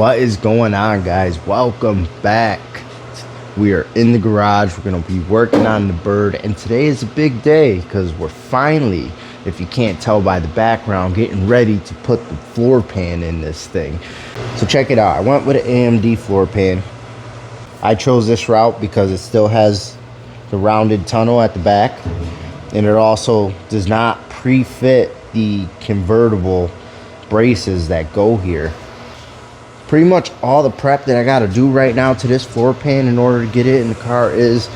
What is going on, guys? Welcome back. We are in the garage. We're going to be working on the bird, and today is a big day because we're finally, if you can't tell by the background, getting ready to put the floor pan in this thing. So check it out. I went with an AMD floor pan. I chose this route because it still has the rounded tunnel at the back, and it also does not pre-fit the convertible braces that go here. Pretty much all the prep that I got to do right now to this floor pan in order to get it in the car is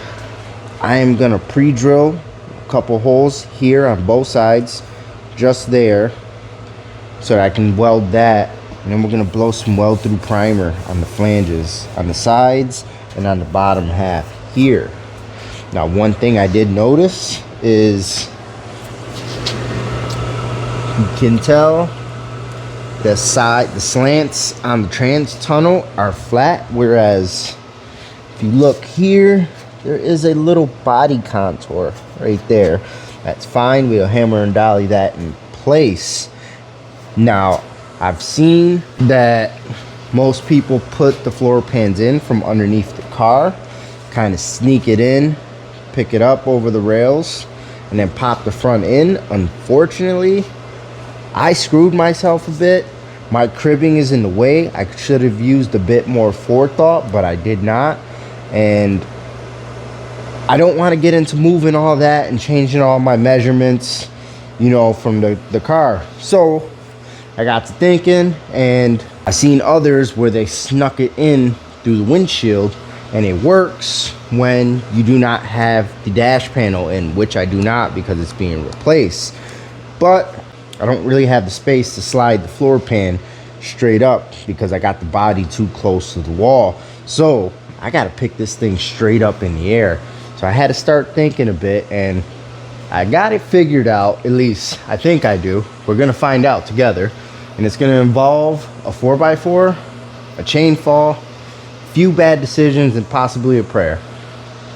I am going to pre-drill a couple holes here on both sides, just there, so that I can weld that, and then we're going to blow some weld through primer on the flanges, on the sides, and on the bottom half here. Now, one thing I did notice is you can tell the slants on the trans tunnel are flat, whereas if you look here, there is a little body contour right there. That's fine. We'll hammer and dolly that in place. Now, I've seen that most people put the floor pans in from underneath the car, kind of sneak it in, pick it up over the rails, and then pop the front in. Unfortunately, I screwed myself a bit. My cribbing is in the way. I should have used a bit more forethought, but I did not. And I don't want to get into moving all that and changing all my measurements, you know, from the car. So I got to thinking, and I seen others where they snuck it in through the windshield, and it works when you do not have the dash panel in, which I do not because it's being replaced. But I don't really have the space to slide the floor pan straight up because I got the body too close to the wall. So I got to pick this thing straight up in the air. So I had to start thinking a bit, and I got it figured out. At least I think I do. We're going to find out together. And it's going to involve a 4x4, a chain fall, a few bad decisions, and possibly a prayer.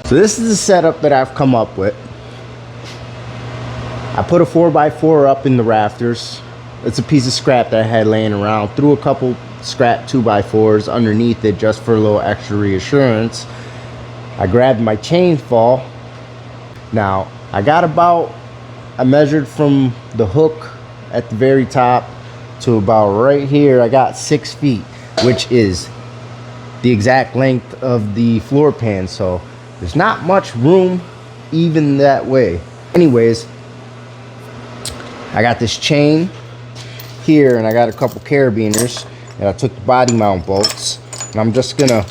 So this is the setup that I've come up with. I put a 4x4 up in the rafters. It's a piece of scrap that I had laying around. Threw a couple scrap 2x4s underneath it just for a little extra reassurance. I grabbed my chain fall. Now, I measured from the hook at the very top to about right here. I got 6 feet, which is the exact length of the floor pan. So there's not much room even that way. Anyways, I got this chain here, and I got a couple carabiners, and I took the body mount bolts, and I'm just gonna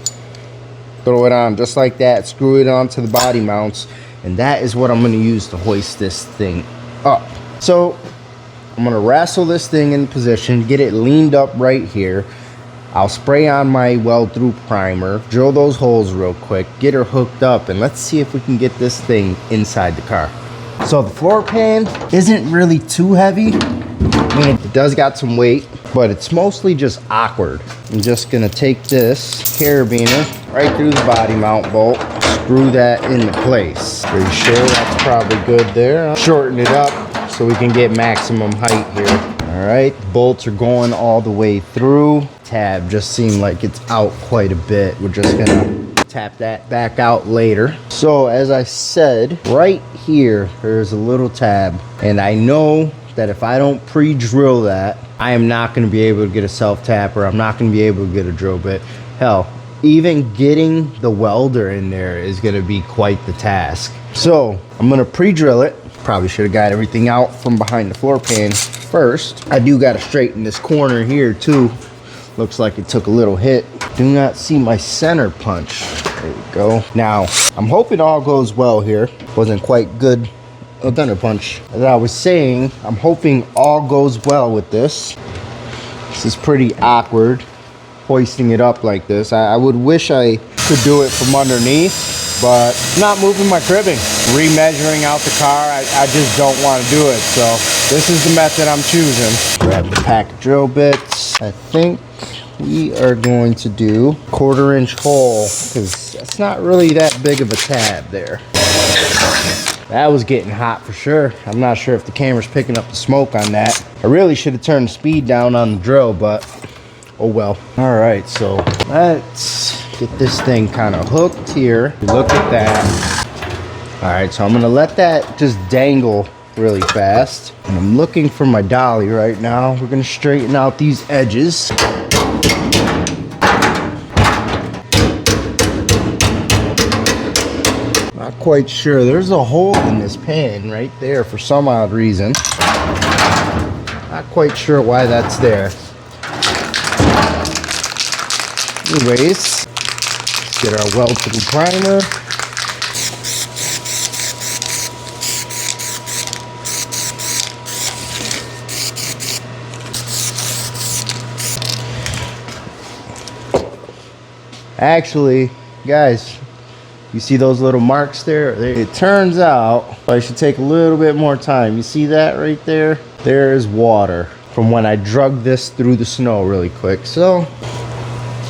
throw it on just like that, screw it onto the body mounts, and that is what I'm gonna use to hoist this thing up. So I'm gonna wrestle this thing in position, get it leaned up right here. I'll spray on my weld through primer, drill those holes real quick, get her hooked up, and let's see if we can get this thing inside the car. So the floor pan isn't really too heavy. I mean, it does got some weight, but it's mostly just awkward. I'm just gonna take this carabiner right through the body mount bolt, screw that into place. Pretty sure that's probably good there. I'll shorten it up so we can get maximum height here. All right, the bolts are going all the way through. Tab just seemed like it's out quite a bit. We're just gonna tap that back out later. So as I said, right here there's a little tab, and I know that if I don't pre-drill that, I am not going to be able to get a self-tapper. I'm not going to be able to get a drill bit. Hell, even getting the welder in there is going to be quite the task. So I'm going to pre-drill it. Probably should have got everything out from behind the floor pan first. I do got to straighten this corner here too. Looks like it took a little hit. Do not see my center punch. There we go. Now, I'm hoping all goes well here. Wasn't quite good a center punch. As I was saying, I'm hoping all goes well with this. This is pretty awkward, hoisting it up like this. I would wish I could do it from underneath, but I'm not moving my cribbing. Remeasuring out the car, I just don't want to do it. So this is the method I'm choosing. Grab the pack of drill bits. I think we are going to do 1/4 inch hole because that's not really that big of a tab there. That was getting hot for sure. I'm not sure if the camera's picking up the smoke on that. I really should have turned the speed down on the drill, but Oh well. All right, so let's get this thing kind of hooked here. Look at that. All right, so I'm gonna let that just dangle really fast. And I'm looking for my dolly right now. We're gonna straighten out these edges. Not quite sure. There's a hole in this pan right there for some odd reason. Not quite sure why that's there. Anyways, let's get our weld-through primer. Actually, guys, you see those little marks there? It turns out I should take a little bit more time. You see that right there? There is water from when I drug this through the snow really quick. So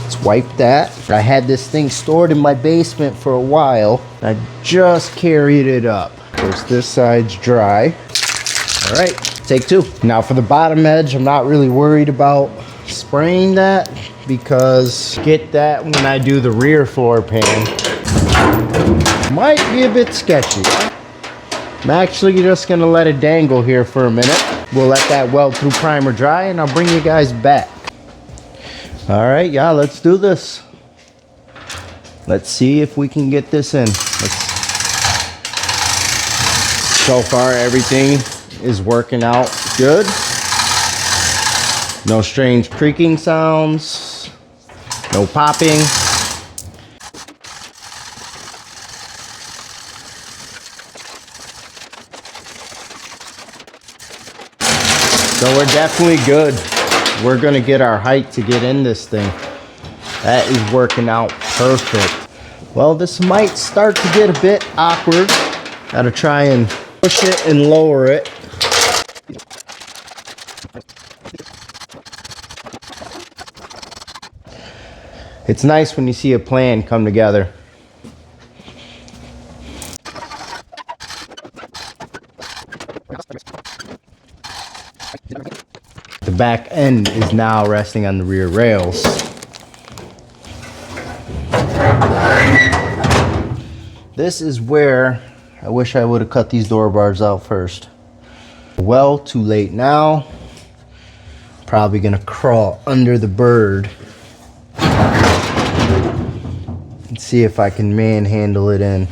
let's wipe that. I had this thing stored in my basement for a while. I just carried it up. Of course, this side's dry. All right, take two. Now for the bottom edge, I'm not really worried about spraying that because get that when I do the rear floor pan. Might be a bit sketchy. I'm actually just gonna let it dangle here for a minute. We'll let that weld through primer dry and I'll bring you guys back. All right, yeah, let's do this. Let's see if we can get this in. So far, everything is working out good. No strange creaking sounds, no popping. So we're definitely good. We're gonna get our height to get in this thing. That is working out perfect. Well, this might start to get a bit awkward. Gotta try and push it and lower it. It's nice when you see a plan come together. The back end is now resting on the rear rails. This is where I wish I would have cut these door bars out first. Well, too late now. Probably gonna crawl under the bird and see if I can manhandle it in.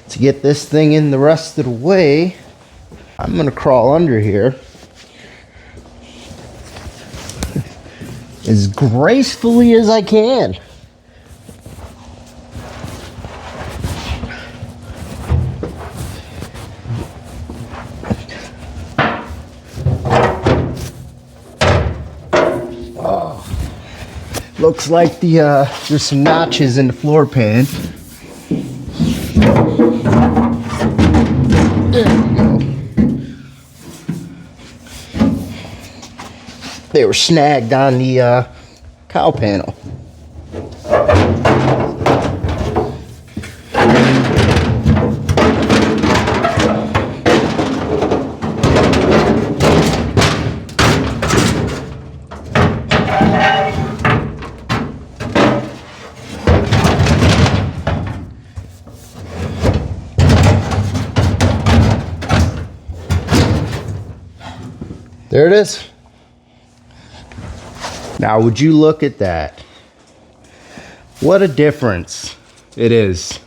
To get this thing in the rest of the way, I'm gonna crawl under here as gracefully as I can. Oh, looks like there's some notches in the floor pan. They were snagged on the cow panel. There it is. Now, would you look at that? What a difference it is.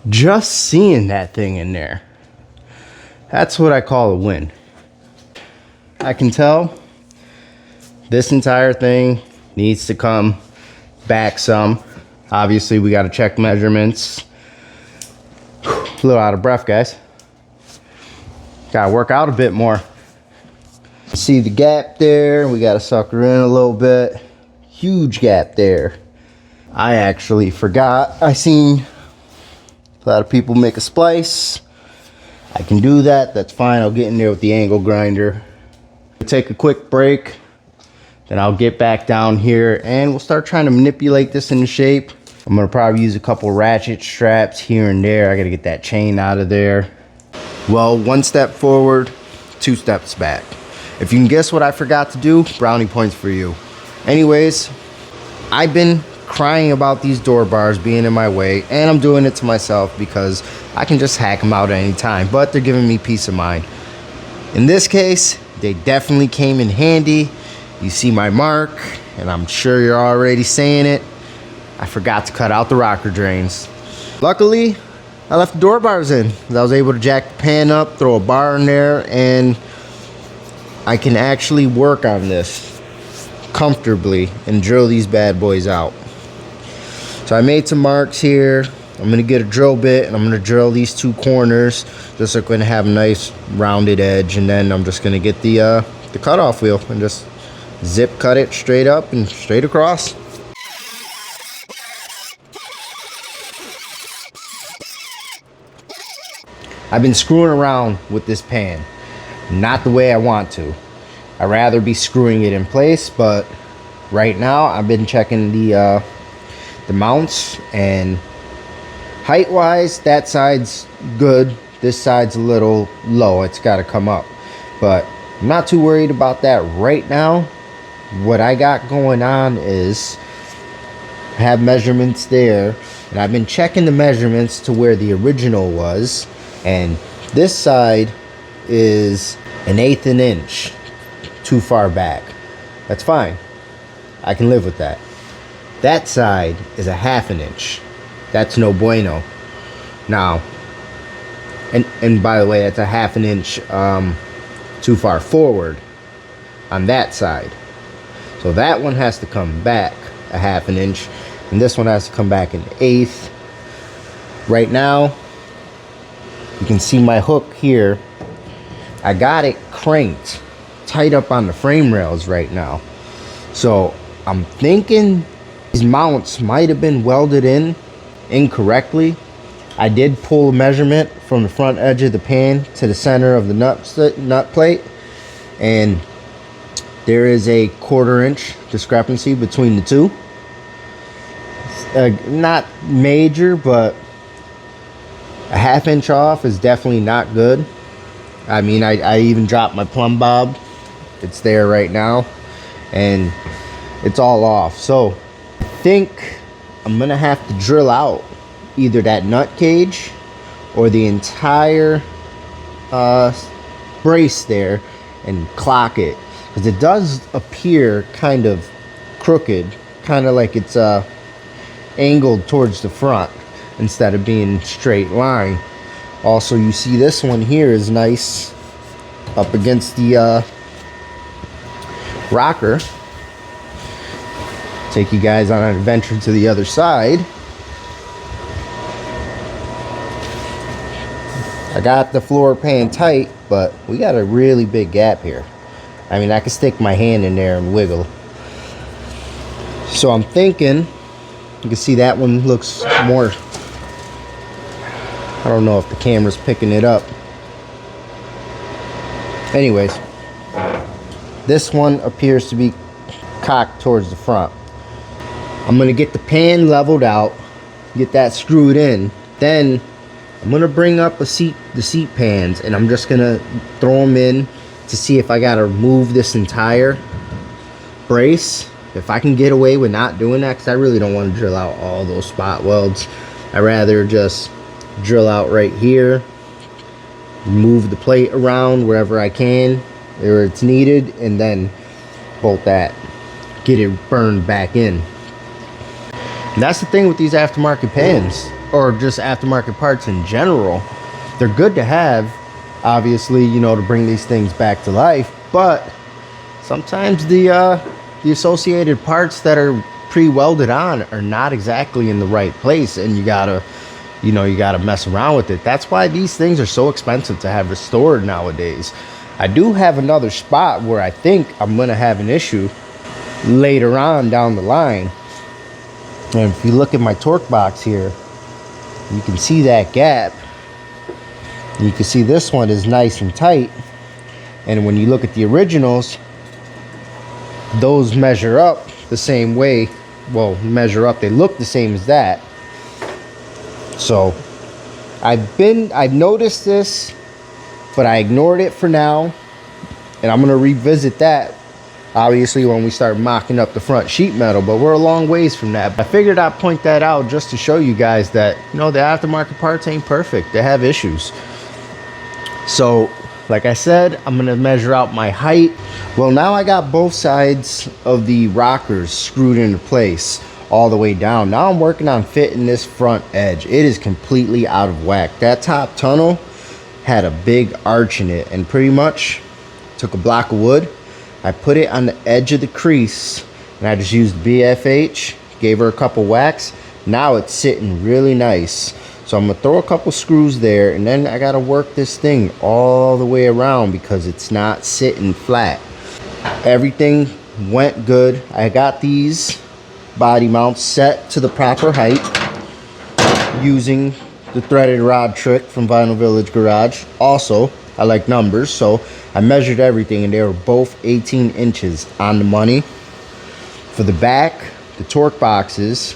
Just seeing that thing in there. That's what I call a win. I can tell this entire thing needs to come back some. Obviously, we got to check measurements. A little out of breath, guys. Got to work out a bit more. See the gap there? We got to sucker in a little bit. Huge gap there. I actually forgot. I seen a lot of people make a splice. I can do that. That's fine. I'll get in there with the angle grinder. Take a quick break. Then I'll get back down here and we'll start trying to manipulate this into shape. I'm gonna probably use a couple ratchet straps here and there. I gotta get that chain out of there. Well, 1 step forward, 2 steps back. If you can guess what I forgot to do, brownie points for you. Anyways, I've been crying about these door bars being in my way, and I'm doing it to myself because I can just hack them out at any time, but they're giving me peace of mind. In this case, they definitely came in handy. You see my mark, and I'm sure you're already saying it. I forgot to cut out the rocker drains. Luckily, I left the door bars in. I was able to jack the pan up, throw a bar in there, and I can actually work on this comfortably and drill these bad boys out. So I made some marks here. I'm gonna get a drill bit and I'm gonna drill these 2 corners just so I'm gonna have a nice rounded edge, and then I'm just gonna get the cutoff wheel and just zip cut it straight up and straight across. I've been screwing around with this pan, not the way I want to. I'd rather be screwing it in place, but right now I've been checking the mounts, and height wise that side's good, this side's a little low, it's got to come up, but I'm not too worried about that right now. What I got going on is I have measurements there, and I've been checking the measurements to where the original was, and this side is 1/8 an inch too far back. That's fine, I can live with that. That side is 1/2 an inch. That's no bueno. Now, and by the way, that's 1/2 an inch too far forward on that side. So that one has to come back 1/2 an inch, and this one has to come back 1/8. Right now, you can see my hook here. I got it cranked tight up on the frame rails right now. So I'm thinking these mounts might have been welded in incorrectly. I did pull a measurement from the front edge of the pan to the center of the nut plate, and there is a 1/4 inch discrepancy between the two. Not major, but a 1/2 inch off is definitely not good. I mean, I even dropped my plumb bob. It's there right now, and it's all off. So I think I'm gonna have to drill out either that nut cage or the entire brace there and clock it, because it does appear kind of crooked, kind of like it's angled towards the front instead of being straight line. Also, you see this one here is nice up against the rocker. Take you guys on an adventure to the other side. I got the floor pan tight, but we got a really big gap here. I mean, I can stick my hand in there and wiggle. So I'm thinking, you can see that one looks more, I don't know if the camera's picking it up. Anyways, this one appears to be cocked towards the front. I'm gonna get the pan leveled out, get that screwed in. Then I'm gonna bring up the seat pans, and I'm just gonna throw them in to see if I gotta remove this entire brace. If I can get away with not doing that, because I really don't want to drill out all those spot welds. I'd rather just drill out right here, move the plate around wherever I can, where it's needed, and then bolt that, get it burned back in. And that's the thing with these aftermarket pans, or just aftermarket parts in general. They're good to have, obviously, you know, to bring these things back to life, but sometimes the associated parts that are pre-welded on are not exactly in the right place, and you gotta mess around with it. That's why these things are so expensive to have restored nowadays. I do have another spot where I think I'm gonna have an issue later on down the line. And if you look at my torque box here, you can see that gap. You can see this one is nice and tight, and when you look at the originals, those measure up the same way well, measure up, they look the same as that. So I've noticed this, but I ignored it for now, and I'm gonna revisit that obviously when we start mocking up the front sheet metal, but we're a long ways from that. I figured I'd point that out just to show you guys that, you know, the aftermarket parts ain't perfect. They have issues. So like I said, I'm gonna measure out my height. Well, now I got both sides of the rockers screwed into place all the way down. Now I'm working on fitting this front edge. It is completely out of whack. That top tunnel had a big arch in it, and pretty much took a block of wood, I put it on the edge of the crease, and I just used BFH, gave her a couple whacks. Now it's sitting really nice. So I'm gonna throw a couple screws there, and then I gotta work this thing all the way around because it's not sitting flat. Everything went good. I got these body mounts set to the proper height using the threaded rod trick from Vinyl Village Garage. Also, I like numbers, so I measured everything, and they were both 18 inches on the money. For the back, the torque boxes,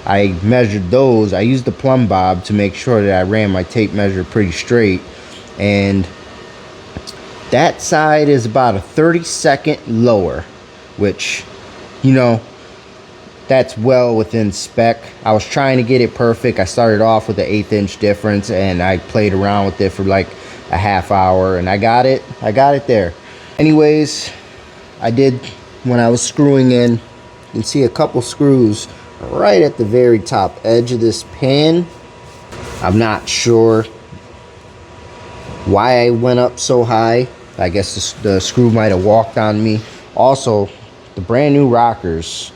I measured those. I used the plumb bob to make sure that I ran my tape measure pretty straight, and that side is about a 32nd lower, which, you know, that's well within spec. I was trying to get it perfect. I started off with an 1/8 inch difference, and I played around with it for like a half hour, and I got it there. Anyways, I did, when I was screwing in, you can see a couple screws right at the very top edge of this pan. I'm not sure why I went up so high. I guess the screw might have walked on me. Also, the brand new rockers,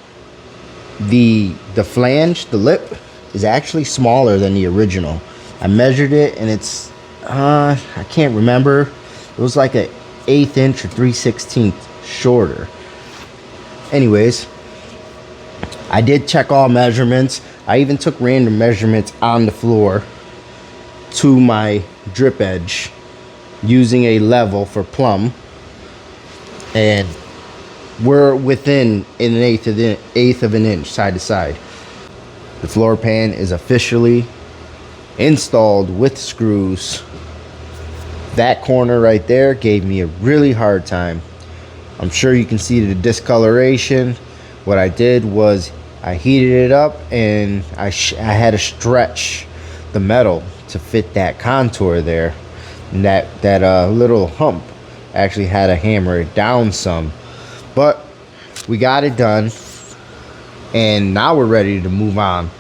the flange, the lip, is actually smaller than the original. I measured it, and it's I can't remember. It was like a 1/8 inch or 3/16 shorter. Anyways, I did check all measurements. I even took random measurements on the floor to my drip edge using a level for plumb, and we're within an eighth of an inch side to side. The floor pan is officially installed with screws. That corner right there gave me a really hard time. I'm sure you can see the discoloration. What I did was I heated it up, and I had to stretch the metal to fit that contour there, and that little hump actually had to hammer it down some. But we got it done, and now we're ready to move on.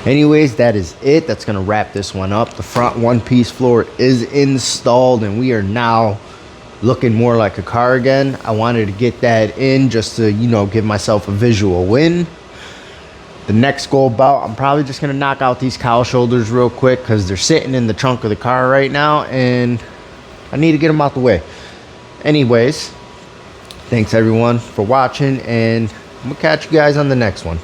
Anyways, that is it. That's gonna wrap this one up. The front one-piece floor is installed, and we are now looking more like a car again. I wanted to get that in just to, you know, give myself a visual win. The next go about, I'm probably just gonna knock out these cowl shoulders real quick because they're sitting in the trunk of the car right now, and I need to get them out the way. Anyways, thanks everyone for watching, and I'm gonna catch you guys on the next one.